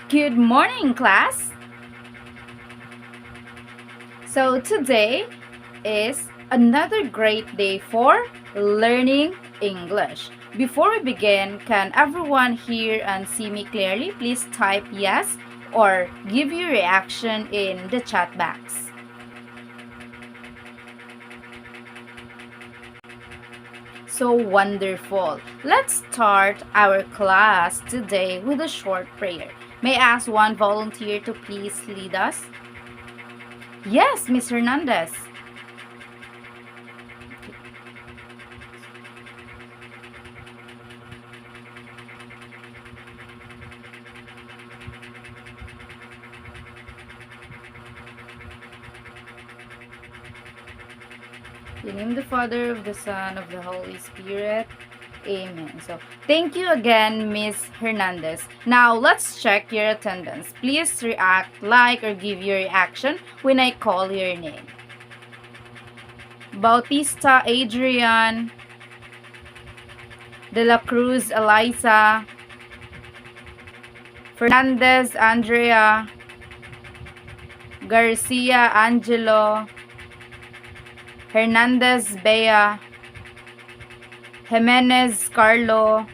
Good morning, class! So today is another great day for learning English. Before we begin, can everyone hear and see me clearly? Please type yes or give your reaction in the chat box. So wonderful. Let's start our class today with a short prayer. May I ask one volunteer to please lead us? Yes, Miss Hernandez. In the name of the Father, of the Son, of the Holy Spirit. Amen. So, thank you again, Miss Hernandez. Now, let's check your attendance. Please react, like, or give your reaction when I call your name. Bautista Adrian, De La Cruz Eliza, Fernandez Andrea, Garcia Angelo, Hernandez Bea, Jimenez Carlo,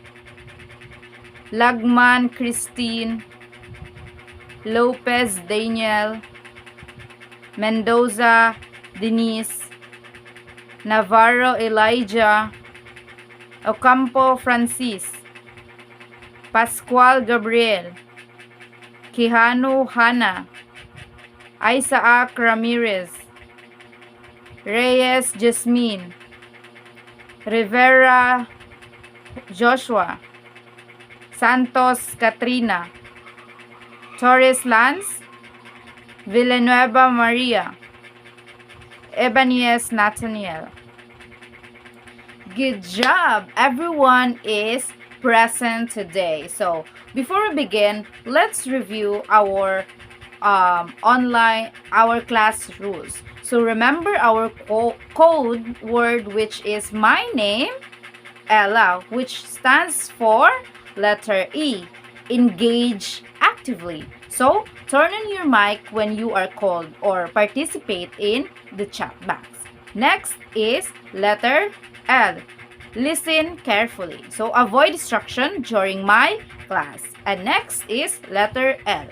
Lagman Christine, Lopez Daniel, Mendoza Denise, Navarro Elijah, Ocampo Francis, Pascual Gabriel, Quijano Hannah, Isaac Ramirez, Reyes Jasmine, Rivera Joshua, Santos Katrina, Torres Lance, Villanueva Maria, Ebanez Nathaniel. Good job! Everyone is present today. So, before we begin, let's review our class rules. So remember our code word, which is my name, Ella, which stands for letter E, engage actively. So turn on your mic when you are called or participate in the chat box. Next is letter L, listen carefully. So avoid distraction during my class. And next is letter L,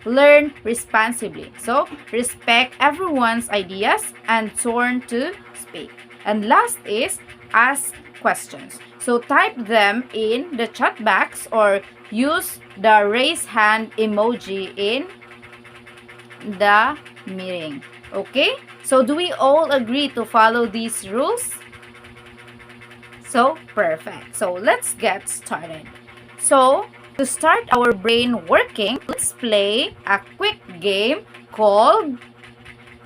learn responsibly. So, respect everyone's ideas and turn to speak. And last is ask questions. So, type them in the chat box or use the raise hand emoji in the meeting. Okay? So, do we all agree to follow these rules? So, perfect. So, let's get started. So, to start our brain working, let's play a quick game called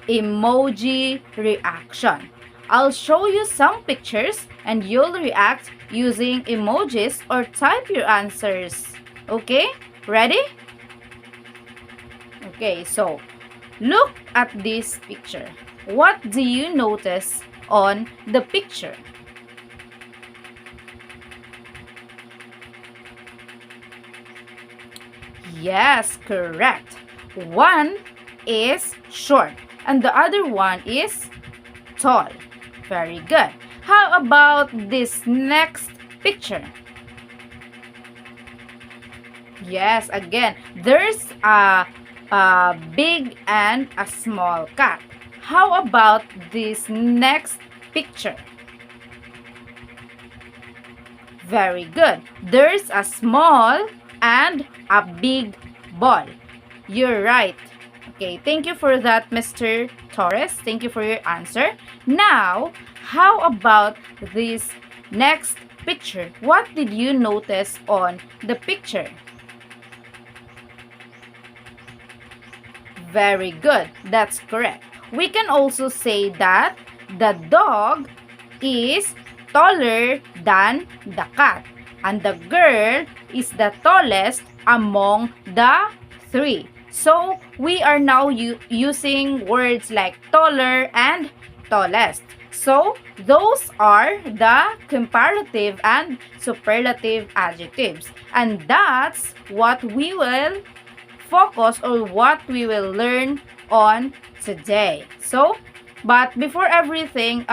Emoji Reaction. I'll show you some pictures and you'll react using emojis or type your answers. Okay? Ready? Okay, so look at this picture. What do you notice on the picture? Yes, correct. One is short and the other one is tall. Very good. How about this next picture? Yes, again, there's a big and a small cat. How about this next picture? Very good. There's a small and a big ball. You're right. Okay, thank you for that, Mr. Torres. Thank you for your answer. Now, how about this next picture? What did you notice on the picture? Very good. That's correct. We can also say that the dog is taller than the cat, and the girl is the tallest among the three. So, we are now using words like taller and tallest. So, those are the comparative and superlative adjectives. And that's what we will focus on what we will learn on today. But before everything,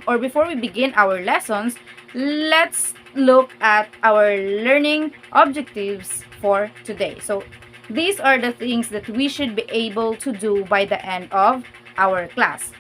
or before we begin our lessons, let's look at our learning objectives for today. So these are the things that we should be able to do by the end of our class.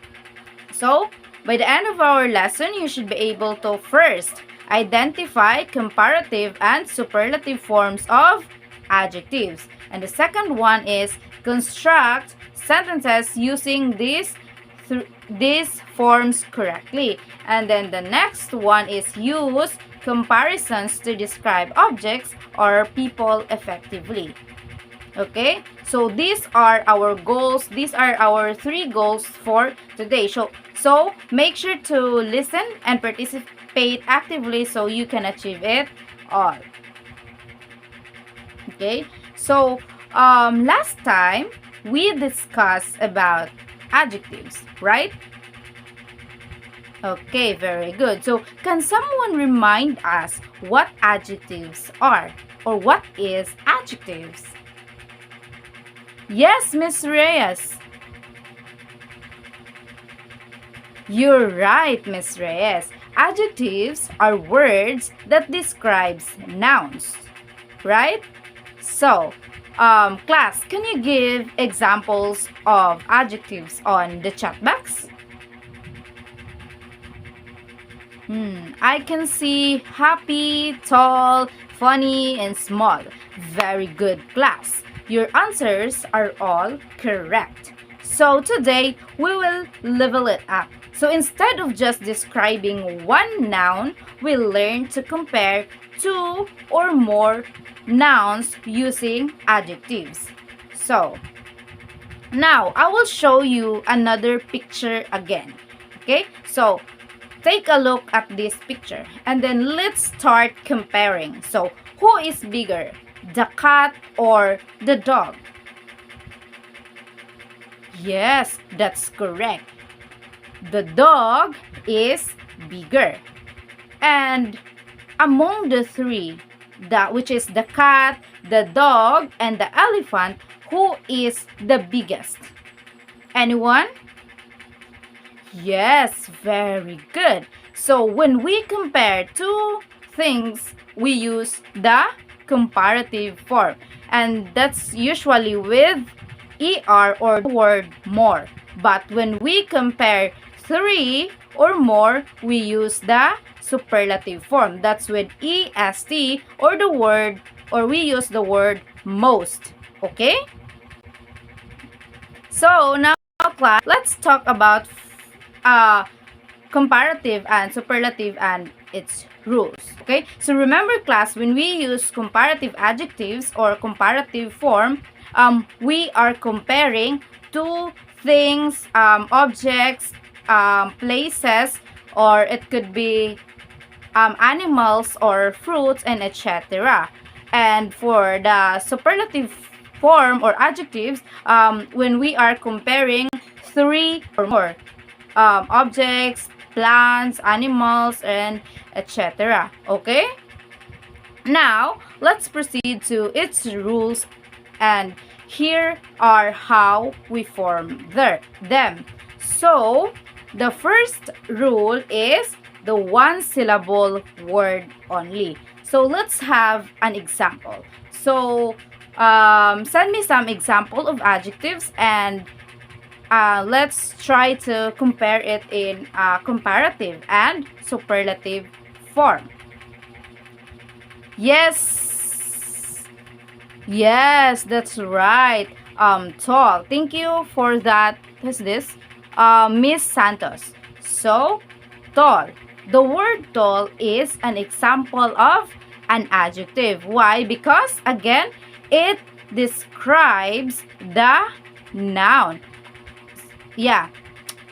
So, by the end of our lesson, you should be able to first identify comparative and superlative forms of adjectives. And the second one is construct sentences using these forms correctly. And then the next one is use comparisons to describe objects or people effectively. Okay, so these are our goals. These are our 3 goals for today. So make sure to listen and participate actively so you can achieve it all. Okay, so last time we discussed about adjectives, right? Okay, very good. So can someone remind us what adjectives are, or what is adjectives? Yes, Miss Reyes. You're right, Miss Reyes. Adjectives are words that describes nouns, right? So, class, can you give examples of adjectives on the chat box? I can see happy, tall, funny, and small. Very good, class. Your answers are all correct. So today, we will level it up. So instead of just describing one noun, we'll learn to compare 2 or more nouns using adjectives. So, now I will show you another picture again. Okay, so take a look at this picture and then let's start comparing. So, who is bigger, the cat or the dog? Yes, that's correct. The dog is bigger. And among the 3, which is the cat, the dog, and the elephant, who is the biggest? Anyone? Yes, very good. So when we compare 2 things, we use the comparative form. And that's usually with ER or the word more. But when we compare 3 or more, we use the superlative form. That's with EST or we use the word most. Okay? So now, class, let's talk about comparative and superlative and its rules. Okay? So remember, class, when we use comparative adjectives or comparative form, we are comparing 2 things, objects, places, or it could be animals or fruits, and etc. And for the superlative form or adjectives, when we are comparing 3 or more objects, plants, animals, and etc. Okay? Now, let's proceed to its rules, and here are how we form them. So, the first rule is the 1-syllable word only. So, let's have an example. So, send me some example of adjectives, and let's try to compare it in comparative and superlative form. Yes, that's right. Tall. Thank you for that. Who's this? Miss Santos. So, tall. The word tall is an example of an adjective. Why? Because, again, it describes the noun. Yeah.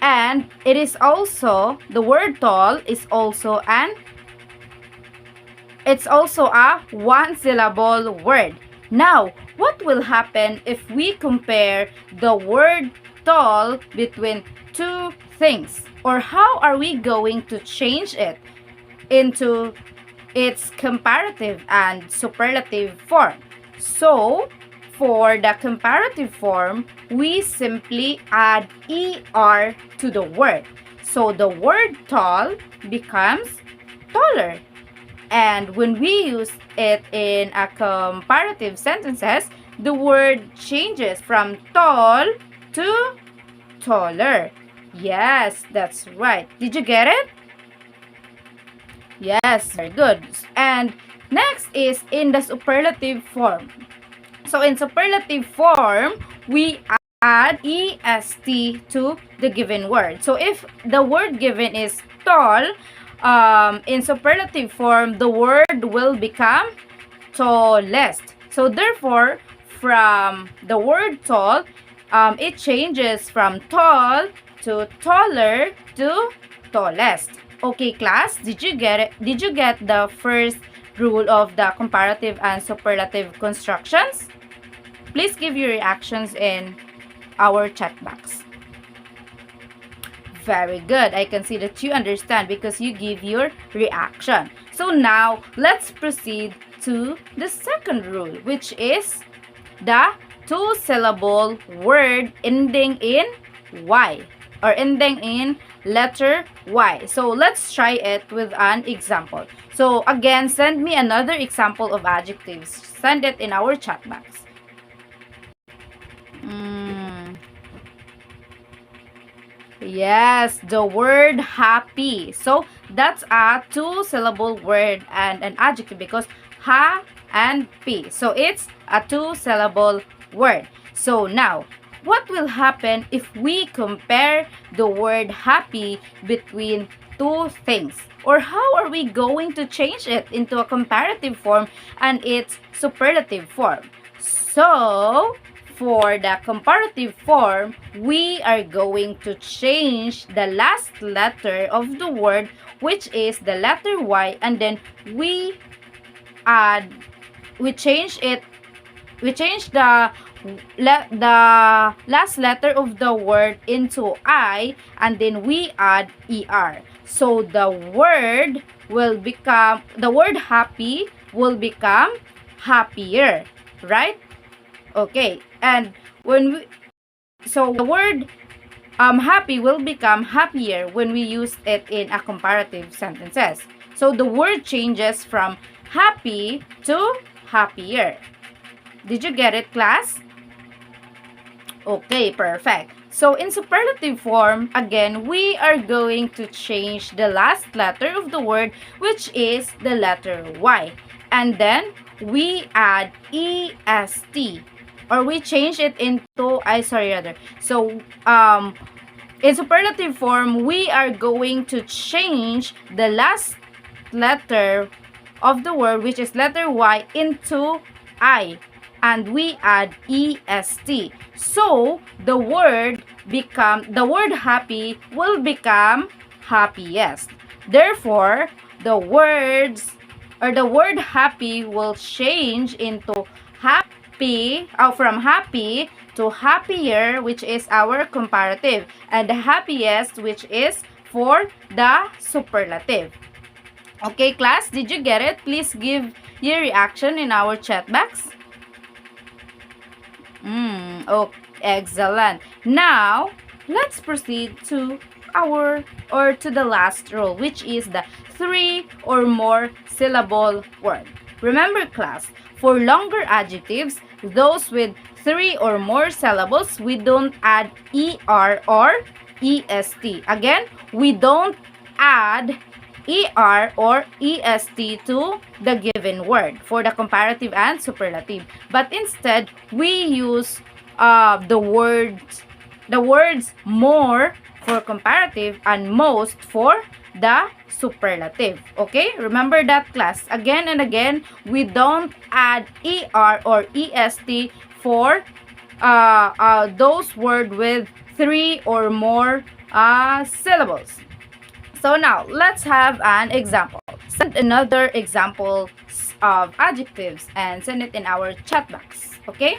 And it is also, the word tall is also it's also a 1-syllable word. Now, what will happen if we compare the word tall between 2 things? Or how are we going to change it into its comparative and superlative form? So, for the comparative form, we simply add er to the word. So the word tall becomes taller. And when we use it in a comparative sentences, the word changes from tall to taller. Yes, that's right. Did you get it? Yes, very good. And next is in the superlative form. So in superlative form, we add est to the given word. So if the word given is tall, in superlative form, the word will become tallest. So therefore, from the word tall, it changes from tall to taller to tallest. Okay, class, did you get it? Did you get the first rule of the comparative and superlative constructions? Please give your reactions in our chat box. Very good. I can see that you understand because you give your reaction. So now, let's proceed to the second rule, which is the two-syllable word ending in Y or ending in letter Y. So let's try it with an example. So again, send me another example of adjectives. Send it in our chat box. Yes, the word happy. So that's a two-syllable word and an adjective because ha and p. So it's a two-syllable word. So now, what will happen if we compare the word happy between two things? Or how are we going to change it into a comparative form and its superlative form? So, for the comparative form, we are going to change the last letter of the word, which is the letter Y, and then we change the last letter of the word into I, and then we add er. So the word happy will become happier, right? Okay, and the word happy will become happier when we use it in a comparative sentences. So the word changes from happy to happier. Did you get it, class? Okay, perfect. So in superlative form, again, we are going to change the last letter of the word, which is the letter Y. And then we add est. Or we change it into, So, in superlative form, we are going to change the last letter of the word, which is letter Y, into I. And we add est. So, the word happy will become happiest. Therefore, the word happy will change into from happy to happier, which is our comparative, and the happiest, which is for the superlative. Okay, class, did you get it? Please give your reaction in our chat box. Oh, excellent. Now, let's proceed to the last rule, which is the 3 or more syllable word. Remember, class, for longer adjectives, those with 3 or more syllables, we don't add er or est. Again, we don't add er or est to the given word for the comparative and superlative. But instead, we use the words more for comparative and most for the superlative. Okay, remember that, class. Again and again, we don't add er or est for those words with 3 or more syllables. So now, let's have an example. Send another example of adjectives and send it in our chat box. Okay?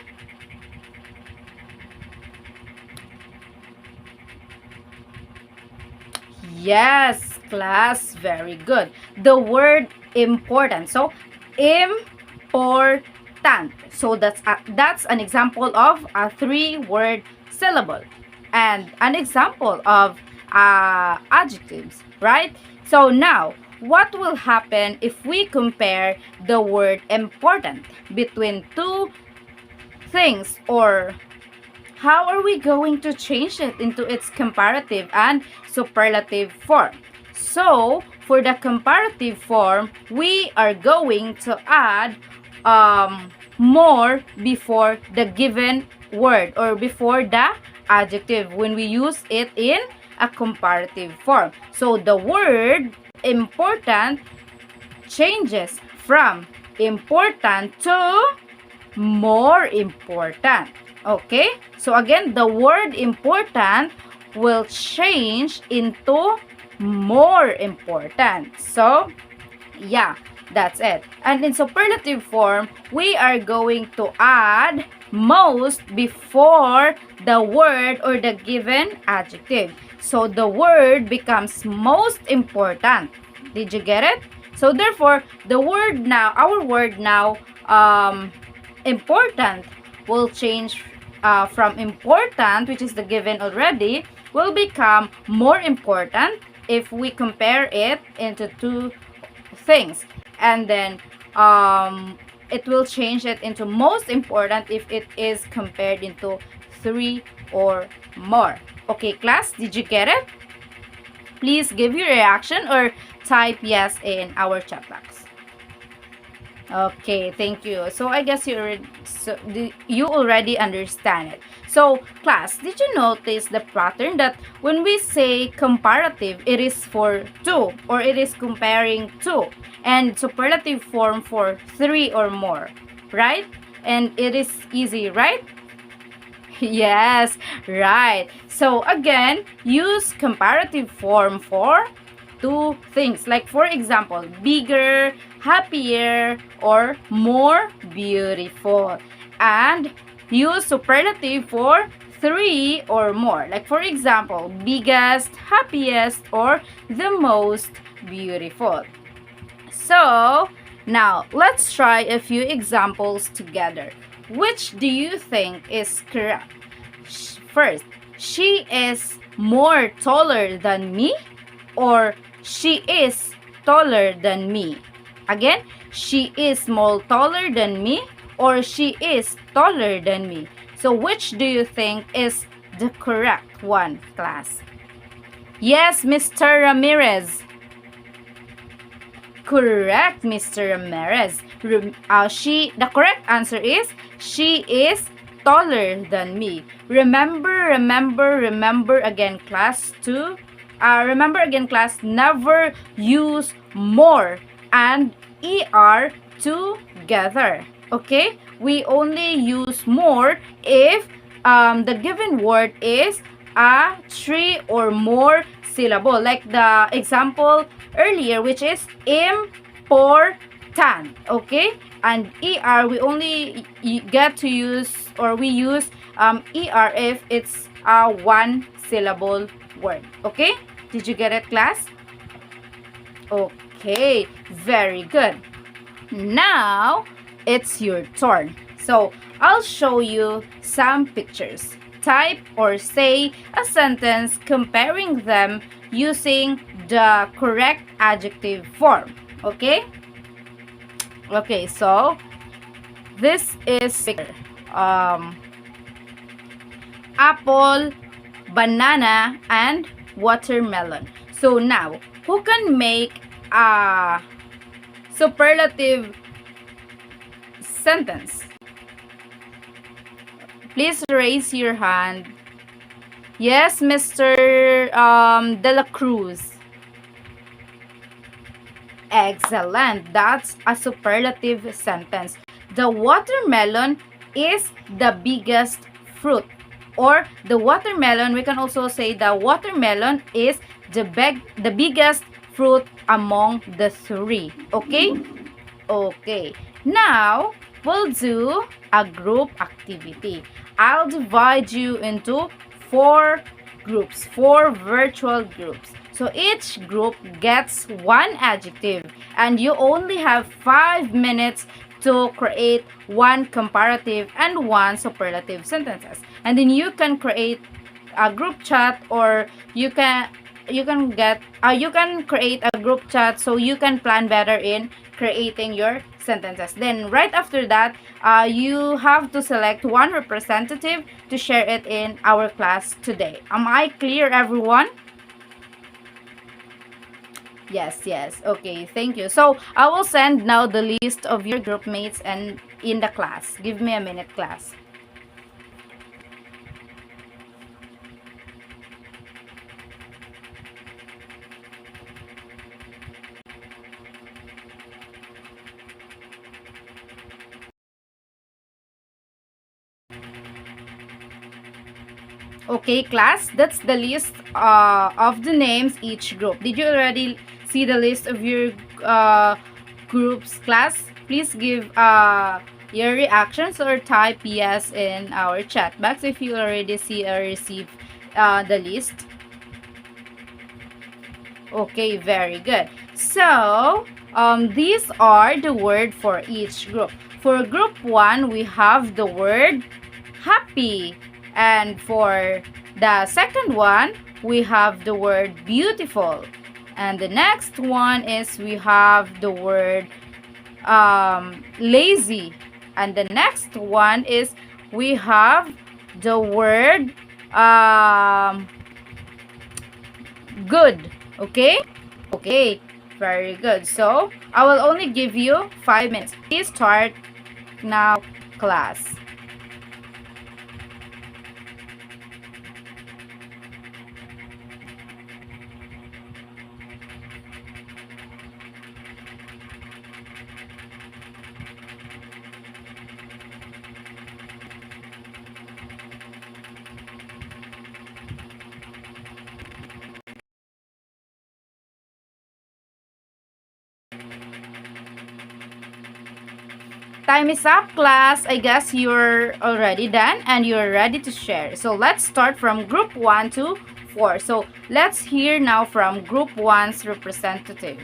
Yes, class, very good. The word important. So, important. tant. So that's an example of a 3-word syllable and an example of adjectives, right? So now, what will happen if we compare the word important between two things, or how are we going to change it into its comparative and superlative form? So, for the comparative form, we are going to add more before the given word or before the adjective when we use it in a comparative form. So, the word important changes from important to more important. Okay? So again, the word important will change into more important. So, yeah, that's it. And in superlative form, we are going to add most before the word or the given adjective. So the word becomes most important. Did you get it? So therefore, our word now, important, will change from important, which is the given already, will become more important if we compare it into two things. And then it will change it into most important if it is compared into 3 or more. Okay, class, did you get it? Please give your reaction or type yes in our chat box. Okay, thank you. So I guess you already understand it. So class, did you notice the pattern that when we say comparative, it is for 2 or it is comparing 2, and superlative form for 3 or more, right? And it is easy, right? Yes, right. So again, use comparative form for two things. Like for example, bigger, happier, or more beautiful. And use superlative for 3 or more. Like for example, biggest, happiest, or the most beautiful. So now let's try a few examples together. Which do you think is correct? First, she is more taller than me, or she is taller than me. Again, she is more taller than me, or she is taller than me. So which do you think is the correct one, class? Yes, Mr. Ramirez. Correct, Mr. Ramirez. The correct answer is she is taller than me. Remember again, class, never use more and er together. Okay? We only use more if the given word is a 3 or more syllable. Like the example earlier, which is important. Okay? And er, we only get to use, or we use er if it's a 1 syllable word. Okay? Did you get it, class? Okay, very good. Now, it's your turn. So, I'll show you some pictures. Type or say a sentence comparing them using the correct adjective form. Okay? Okay, so this is picture. Apple, banana, and watermelon. So now, who can make a superlative sentence? Please raise your hand. Yes, Mr. De La Cruz. Excellent. That's a superlative sentence. The watermelon is the biggest fruit. Or the watermelon, we can also say the watermelon is the biggest fruit among the 3. Okay? Okay. Now, we'll do a group activity. I'll divide you into 4 groups, 4 virtual groups. So each group gets 1 adjective, and you only have 5 minutes to create one comparative and one superlative sentences. And then you can create a group chat, or you can create a group chat so you can plan better in creating your sentences. Then right after that, you have to select one representative to share it in our class today. Am I clear, everyone? Yes, yes. Okay, thank you. So I will send now the list of your group mates and in the class. Give me a minute, class. Okay, class, that's the list of the names each group. Did you already see the list of your groups, class? Please give your reactions or type yes in our chat box if you already see or receive the list. Okay, very good. So, these are the word for each group. For group 1, we have the word happy. And for the second one, we have the word beautiful. And the next one is we have the word lazy. And the next one is we have the word good. Okay? Okay, very good. So, I will only give you 5 minutes. Please start now, class. Time is up, class. I guess you're already done and you're ready to share. So let's start from group 1 to 4. So let's hear now from group 1's representative.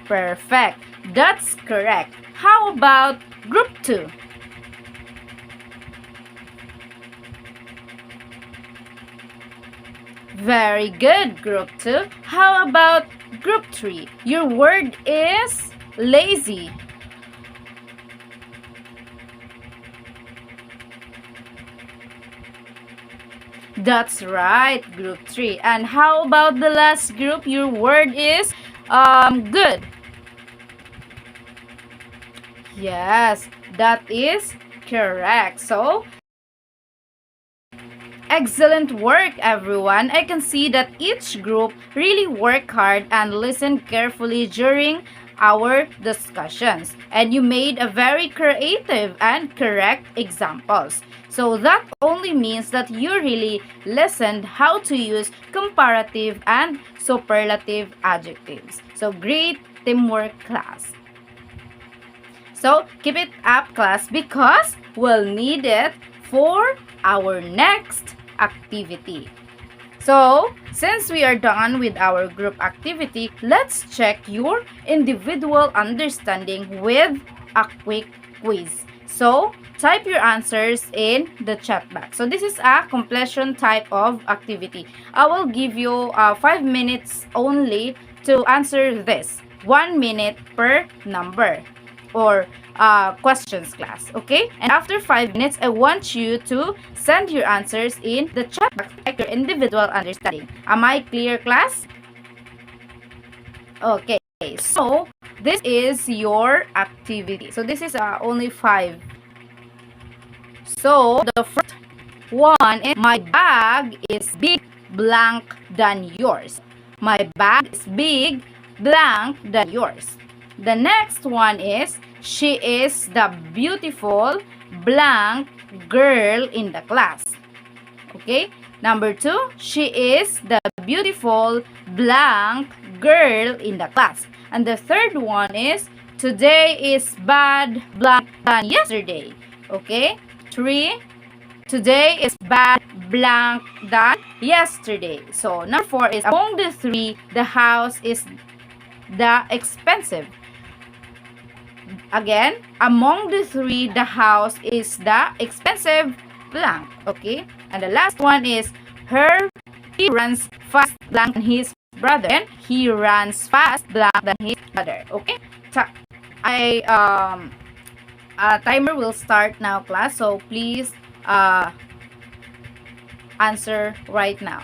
Perfect. That's correct. How about group 2? Very good, group 2. How about group 3? Your word is lazy. That's right, group 3. And how about the last group? Your word is good. Yes, that is correct. So, excellent work, everyone. I can see that each group really worked hard and listened carefully during our discussions. And you made a very creative and correct examples. So that only means that you really listened how to use comparative and superlative adjectives. So great teamwork, class. So keep it up, class, because we'll need it for our next activity. So, since we are done with our group activity, let's check your individual understanding with a quick quiz. So, type your answers in the chat box. So, this is a completion type of activity. I will give you 5 minutes only to answer this. 1 minute per number or questions, class. Okay? And after 5 minutes, I want you to send your answers in the chat box, like your individual understanding. Am I clear, class? Okay. So, this is your activity. So, this is only 5. So, the first one is my bag is big blank than yours. My bag is big blank than yours. The next one is she is the beautiful blank girl in the class. Okay? Number 2, she is the beautiful blank girl in the class. And the third one is today is bad blank than yesterday. Okay? 3, Today is bad blank than yesterday. So number 4 is among the three, the house is the expensive. Again, among the three, the house is the expensive blank. Okay? And the last one is he runs fast blank than his brother. And he runs fast blank than his brother. Okay? Timer will start now, class. So please answer right now.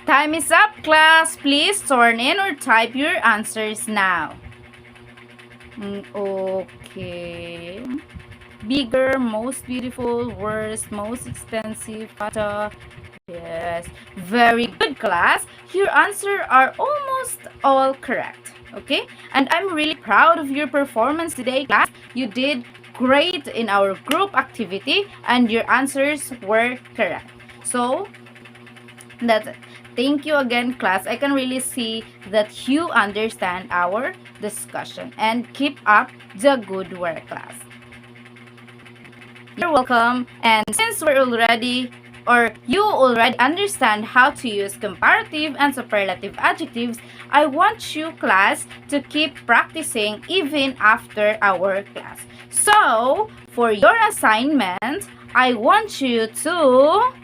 Time is up, class. Please turn in or type your answers now. Okay. Bigger, most beautiful, worst, most expensive, faster. Yes. Very good, class. Your answers are almost all correct. Okay? And I'm really proud of your performance today, class. You did great in our group activity and your answers were correct. So, that's it. Thank you again, class. I can really see that you understand our discussion and keep up the good work, class. You're welcome. And since you already understand how to use comparative and superlative adjectives, I want you, class, to keep practicing even after our class. So, for your assignment, I want you to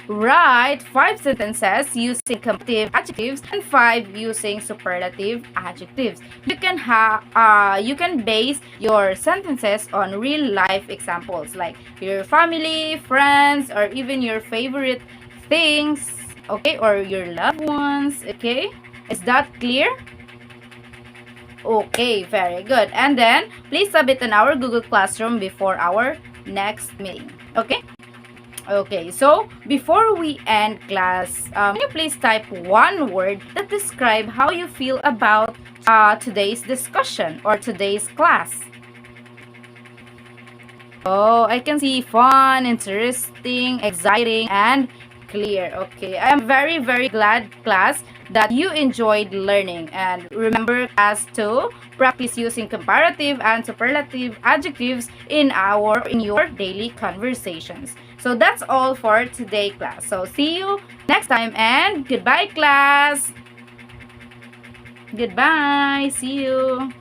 write 5 sentences using comparative adjectives and 5 using superlative adjectives. You can base your sentences on real life examples like your family, friends, or even your favorite things, okay, or your loved ones, okay? Is that clear? Okay, very good. And then please submit in our Google Classroom before our next meeting, okay? Okay, so before we end class, can you please type one word that describe how you feel about today's discussion or today's class? Oh, I can see fun, interesting, exciting, and clear. Okay, I am very, very glad, class, that you enjoyed learning. And remember, class, to practice using comparative and superlative adjectives in your daily conversations. So that's all for today, class. So see you next time and goodbye, class. Goodbye. See you.